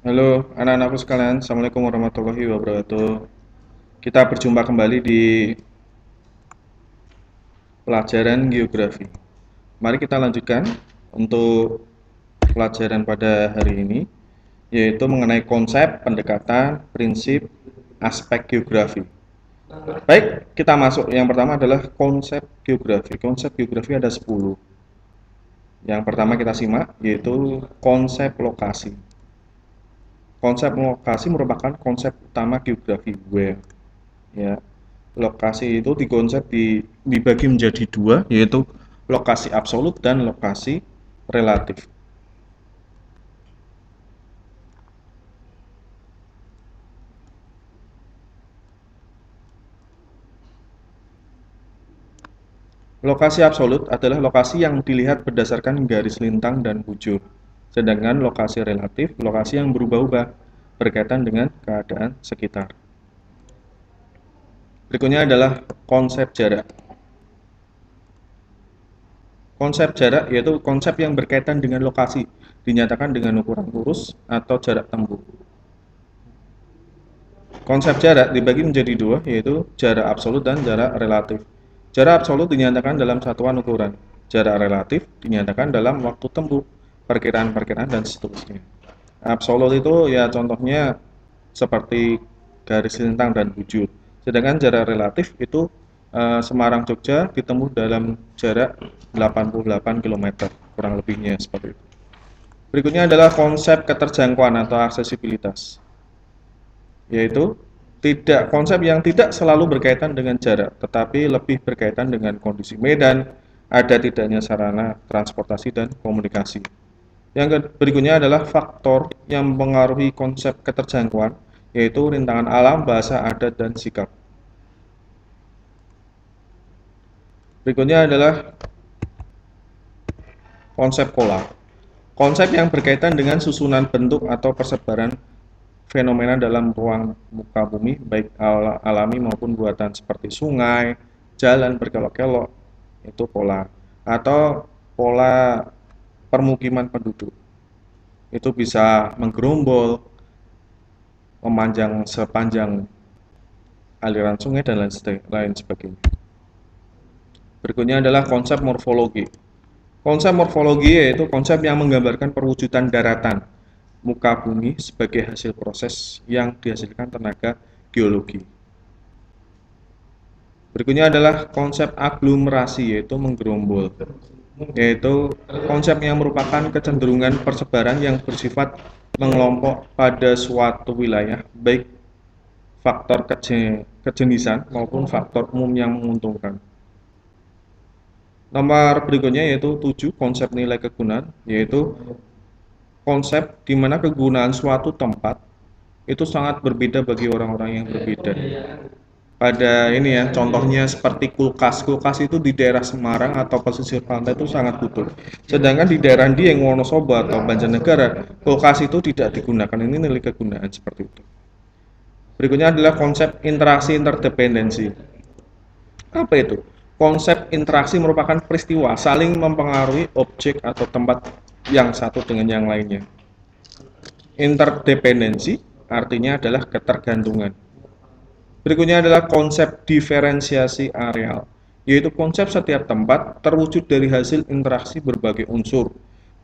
Halo anak-anakku sekalian, Assalamualaikum warahmatullahi wabarakatuh. Kita berjumpa kembali di pelajaran geografi. Mari kita lanjutkan untuk pelajaran pada hari ini, yaitu mengenai konsep, pendekatan, prinsip, aspek geografi. Baik, kita masuk. Yang pertama adalah konsep geografi. Konsep geografi ada 10. Yang pertama kita simak, yaitu konsep lokasi. Konsep lokasi merupakan konsep utama geografi where ya. Lokasi itu dibagi menjadi dua, yaitu lokasi absolut dan lokasi relatif. Lokasi absolut adalah lokasi yang dilihat berdasarkan garis lintang dan bujur. Sedangkan lokasi relatif, lokasi yang berubah-ubah berkaitan dengan keadaan sekitar. Berikutnya adalah konsep jarak. Konsep jarak yaitu konsep yang berkaitan dengan lokasi, dinyatakan dengan ukuran lurus atau jarak tempuh. Konsep jarak dibagi menjadi dua, yaitu jarak absolut dan jarak relatif. Jarak absolut dinyatakan dalam satuan ukuran. Jarak relatif dinyatakan dalam waktu tempuh, perkiraan-perkiraan, dan seterusnya. Absolut itu ya contohnya seperti garis lintang dan bujur. Sedangkan jarak relatif itu Semarang Jogja ditempuh dalam jarak 88 km, kurang lebihnya seperti itu. Berikutnya adalah konsep keterjangkauan atau aksesibilitas, yaitu tidak konsep yang tidak selalu berkaitan dengan jarak, tetapi lebih berkaitan dengan kondisi medan, ada tidaknya sarana transportasi dan komunikasi. Yang berikutnya adalah faktor yang mempengaruhi konsep keterjangkauan, yaitu rintangan alam, bahasa, adat, dan sikap. Berikutnya adalah konsep pola. Konsep yang berkaitan dengan susunan bentuk atau persebaran fenomena dalam ruang muka bumi, baik alami maupun buatan seperti sungai, jalan berkelok-kelok, itu pola. Atau pola permukiman penduduk. Itu bisa menggerombol, memanjang sepanjang aliran sungai, dan lain sebagainya. Berikutnya adalah konsep morfologi. Konsep morfologi yaitu konsep yang menggambarkan perwujudan daratan muka bumi sebagai hasil proses yang dihasilkan tenaga geologi. Berikutnya adalah konsep aglomerasi, yaitu menggerombol, yaitu konsep yang merupakan kecenderungan persebaran yang bersifat mengelompok pada suatu wilayah, baik faktor kejenisan maupun faktor umum yang menguntungkan. Nomor berikutnya yaitu 7, konsep nilai kegunaan, yaitu konsep di mana kegunaan suatu tempat itu sangat berbeda bagi orang-orang yang berbeda. Pada ini ya, contohnya seperti kulkas. Kulkas itu di daerah Semarang atau pesisir pantai itu sangat butuh. Sedangkan di daerah Dieng, Wonosobo atau Banjarnegara, kulkas itu tidak digunakan. Ini nilai kegunaan seperti itu. Berikutnya adalah konsep interaksi interdependensi. Apa itu? Konsep interaksi merupakan peristiwa saling mempengaruhi objek atau tempat yang satu dengan yang lainnya. Interdependensi artinya adalah ketergantungan. Berikutnya adalah konsep diferensiasi areal, yaitu konsep setiap tempat terwujud dari hasil interaksi berbagai unsur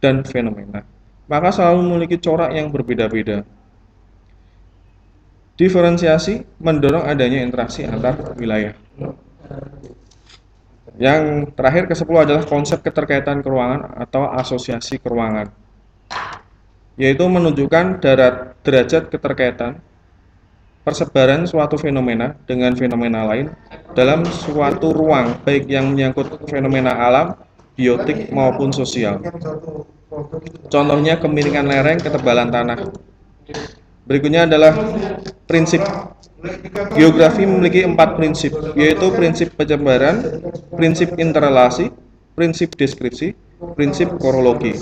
dan fenomena, maka selalu memiliki corak yang berbeda-beda. Diferensiasi mendorong adanya interaksi antar wilayah. Yang terakhir ke-10 adalah konsep keterkaitan keruangan atau asosiasi keruangan, yaitu menunjukkan derajat keterkaitan persebaran suatu fenomena dengan fenomena lain dalam suatu ruang, baik yang menyangkut fenomena alam, biotik, maupun sosial. Contohnya kemiringan lereng, ketebalan tanah. Berikutnya adalah prinsip. Geografi memiliki 4 prinsip, yaitu prinsip penyebaran, prinsip interrelasi, prinsip deskripsi, prinsip korologi.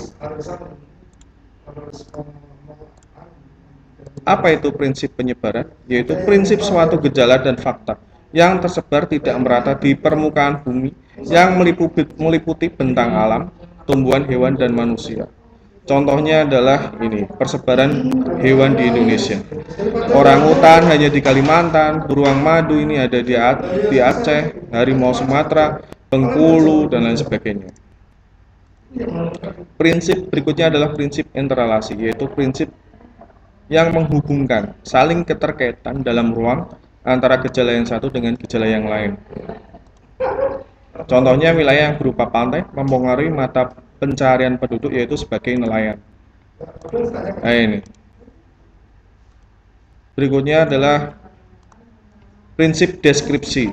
Apa itu prinsip penyebaran? Yaitu prinsip suatu gejala dan fakta yang tersebar tidak merata di permukaan bumi yang meliputi bentang alam, tumbuhan, hewan, dan manusia. Contohnya adalah ini, persebaran hewan di Indonesia. Orangutan hanya di Kalimantan, beruang madu ini ada di Aceh, harimau Sumatera, Bengkulu, dan lain sebagainya. Prinsip berikutnya adalah prinsip interrelasi, yaitu prinsip yang menghubungkan saling keterkaitan dalam ruang antara gejala yang satu dengan gejala yang lain. Contohnya wilayah yang berupa pantai mempengaruhi mata pencarian penduduk yaitu sebagai nelayan. Nah ini. Berikutnya adalah prinsip deskripsi,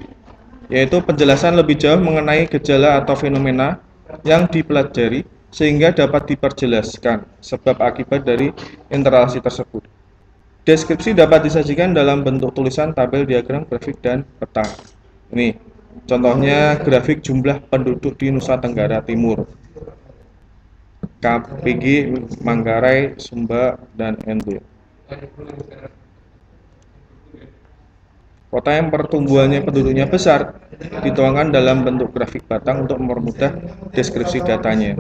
yaitu penjelasan lebih jauh mengenai gejala atau fenomena yang dipelajari sehingga dapat diperjelaskan sebab akibat dari interaksi tersebut. Deskripsi dapat disajikan dalam bentuk tulisan, tabel, diagram, grafik, dan peta. Ini contohnya grafik jumlah penduduk di Nusa Tenggara Timur, KPG, Manggarai, Sumba, dan NT. Kota yang pertumbuhannya penduduknya besar dituangkan dalam bentuk grafik batang untuk mempermudah deskripsi datanya.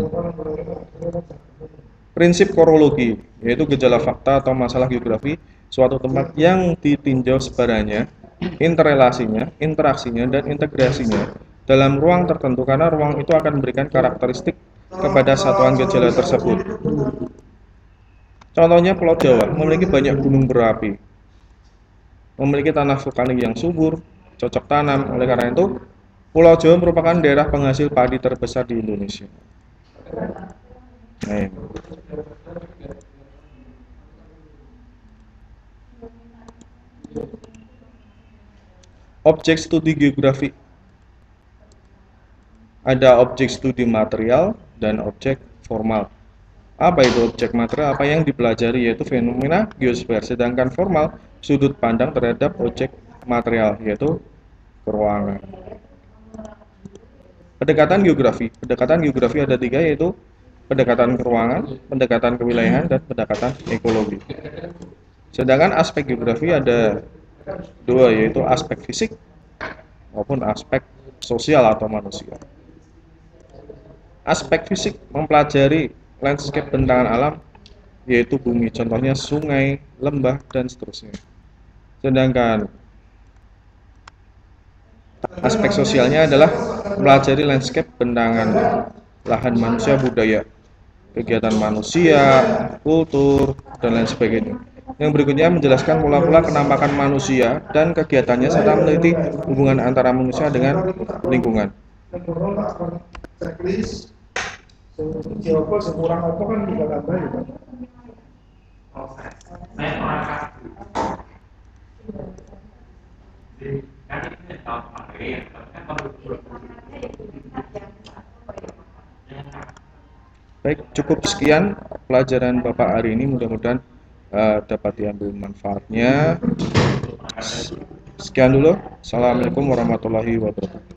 Prinsip korologi, yaitu gejala fakta atau masalah geografi suatu tempat yang ditinjau sebarannya, interrelasinya, interaksinya, dan integrasinya dalam ruang tertentu karena ruang itu akan memberikan karakteristik kepada satuan gejala tersebut. Contohnya Pulau Jawa memiliki banyak gunung berapi, memiliki tanah vulkanik yang subur, cocok tanam. Oleh karena itu, Pulau Jawa merupakan daerah penghasil padi terbesar di Indonesia. Nah, objek studi geografi. Ada objek studi material dan objek formal. Apa itu objek material? Apa yang dipelajari yaitu fenomena geosfer, sedangkan formal sudut pandang terhadap objek material yaitu keruangan. Pendekatan geografi ada tiga, yaitu pendekatan keruangan, pendekatan kewilayahan, dan pendekatan ekologi. Sedangkan aspek geografi ada dua, yaitu aspek fisik maupun aspek sosial atau manusia. Aspek fisik mempelajari landscape bentangan alam, yaitu bumi, contohnya sungai, lembah, dan seterusnya. Sedangkan aspek sosialnya adalah mempelajari landscape bentangan lahan manusia, budaya, kegiatan manusia, kultur, dan lain sebagainya. Yang berikutnya menjelaskan pola-pola penampakan manusia dan kegiatannya serta meneliti hubungan antara manusia dengan lingkungan. Baik, cukup sekian pelajaran Bapak hari ini, mudah-mudahan dapat diambil manfaatnya. Sekian dulu. Assalamualaikum warahmatullahi wabarakatuh.